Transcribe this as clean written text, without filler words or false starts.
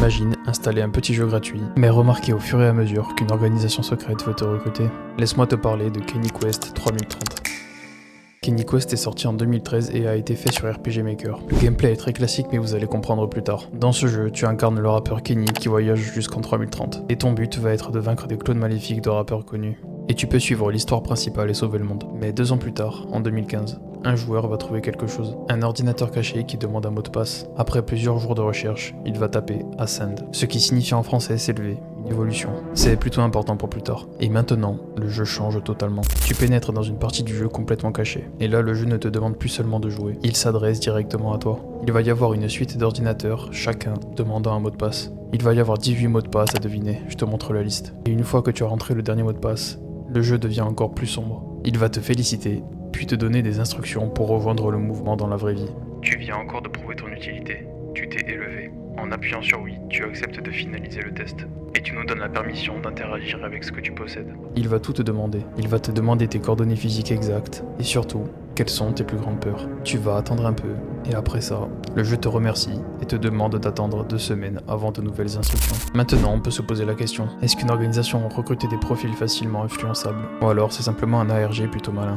Imagine installer un petit jeu gratuit, mais remarquer au fur et à mesure qu'une organisation secrète veut te recruter. Laisse-moi te parler de Kenny Quest 3030. Kenny Quest est sorti en 2013 et a été fait sur RPG Maker. Le gameplay est très classique mais vous allez comprendre plus tard. Dans ce jeu, tu incarnes le rappeur Kenny qui voyage jusqu'en 3030. Et ton but va être de vaincre des clones maléfiques de rappeurs connus. Et tu peux suivre l'histoire principale et sauver le monde. Mais 2 ans plus tard, en 2015, un joueur va trouver quelque chose. Un ordinateur caché qui demande un mot de passe. Après plusieurs jours de recherche, il va taper Ascend, ce qui signifie en français s'élever, une évolution. C'est plutôt important pour plus tard. Et maintenant, le jeu change totalement. Tu pénètres dans une partie du jeu complètement cachée. Et là, le jeu ne te demande plus seulement de jouer, il s'adresse directement à toi. Il va y avoir une suite d'ordinateurs, chacun demandant un mot de passe. Il va y avoir 18 mots de passe à deviner, je te montre la liste. Et une fois que tu as rentré le dernier mot de passe, le jeu devient encore plus sombre. Il va te féliciter, puis te donner des instructions pour rejoindre le mouvement dans la vraie vie. Tu viens encore de prouver ton utilité. Tu t'es élevé. En appuyant sur oui, tu acceptes de finaliser le test. Et tu nous donnes la permission d'interagir avec ce que tu possèdes. Il va tout te demander. Il va te demander tes coordonnées physiques exactes. Et surtout, quelles sont tes plus grandes peurs. Tu vas attendre un peu, et après ça, le jeu te remercie et te demande d'attendre 2 semaines avant de nouvelles instructions. Maintenant, on peut se poser la question, est-ce qu'une organisation recrute des profils facilement influençables? Ou alors c'est simplement un ARG plutôt malin?